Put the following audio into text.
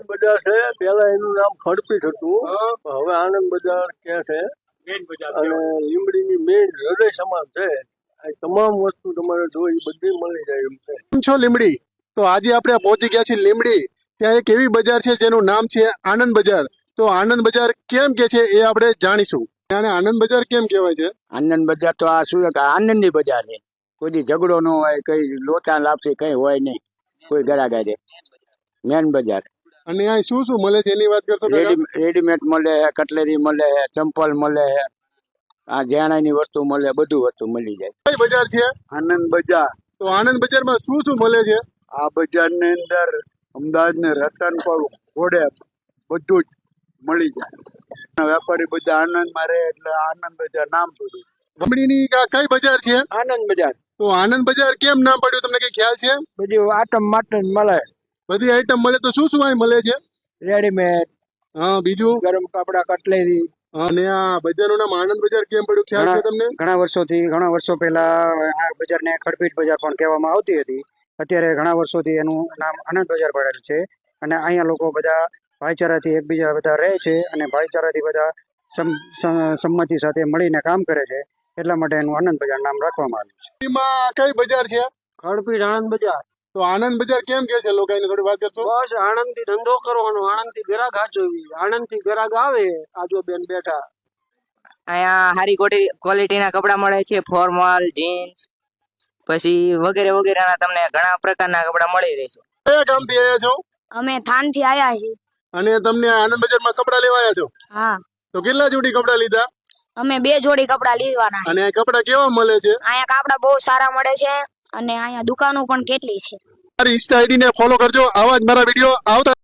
બજાર છે, પેલા એનું નામ ખડપીટ હતું, હવે આનંદ બજાર કે છે અને લીમડીની મેઇન હૃદય સમાન છે. આ તમામ વસ્તુ તમારે જોઈ બધી મળી જાય એમ છે. કેમ છો લીમડી? તો આજે આપણે પહોંચી ગયા છીએ લીમડી. ત્યાં એક એવી બજાર છે જેનું નામ છે આનંદ બજાર. તો આનંદ બજાર કેમ કે છે એ આપણે જાણીશું. અને આનંદ બજાર કેમ કહેવાય છે? આનંદ બજાર તો આ શું કે આનંદની બજાર છે. કોઈ દી ઝઘડો ન હોય, કઈ લોચા લાપસી કઈ હોય નહીં, કોઈ ગરાગા છે. મેન બજાર. અને અહીં શું શું મળે છે એની વાત કરશો? રેડીમેડ મળે, કટલેરી મળે, ચંપલ મળે, આ જેણાની વસ્તુ મળે, બધું વસ્તુ મળી જાય. કઈ બજાર છે? આનંદ બજાર. તો આનંદ બજારમાં શું શું મળે છે? આ બજારની અંદર અમદાવાદ ને રતનપુર ઘોડે બધું જ મળી જાય. વેપારી બધા આનંદમાં રહે એટલે આનંદ બજાર નામ પડ્યું. લીમડીની કઈ બજાર છે? આનંદ બજાર. તો આનંદ બજાર કેમ નામ પડ્યું, તમને કઈ ખ્યાલ છે? બધી આટમ માટમ મળે, બધી આઈટમ મળે. તો શું શું અહીં મળે છે? રેડીમેડ, હા, બીજું ગરમ કપડા, કટલેરી. અને આ બજારનું નામ આનંદ બજાર કેમ પડ્યું, ખ્યાલ છે તમને? ઘણા વર્ષો પહેલા આ બજારને ખડપીટ બજાર પણ કહેવામાં આવતી હતી. અત્યારે ઘણા વર્ષોથી એનું નામ આનંદ બજાર પડેલ છે. અને અહીંયા લોકો બધા ભાઈચારાથી એકબીજા બધા રહે છે અને ભાઈચારાથી બધા સંમતિ સાથે મળીને કામ કરે છે. એટલા માટે એનું આનંદ બજાર નામ રાખવામાં આવ્યું છે. એમાં કઈ બજાર છે? ખડપીટ આનંદ બજાર. તો આનંદ બજાર કેમ કે છે લોકો, એની થોડી વાત કરશો? બસ આનંદ થી ધંધો કરવાનો, આનંદ થી ગ્રાહક હાચવી, આનંદ થી ગ્રાહક આવે. આજો બેન બેઠા. અહીંયા સારી ક્વોલિટીના કપડા મળે છે, ફોર્મલ, જીન્સ, પછી વગેરે વગેરેના તમને ઘણા પ્રકારના કપડા મળી રહેશે. કયા ગામથી આવ્યા છો? અમે થાન થી આયા છીએ. અને તમને આનંદ બજારમાં કપડા લેવા આવ્યા છો? હા. તો કેટલા જોડી કપડા લીધા? અમે 2 જોડી કપડા લીધવાના. અને આ કપડા કેવા મળે છે? અહીંયા કપડા બહુ સારા મળે છે અને અહીંયા દુકાનો પણ કેટલી છે. મારી ઇન્સ્ટા આઈડી ને ફોલો કરજો. આવા જ મારા વિડીયો આવતા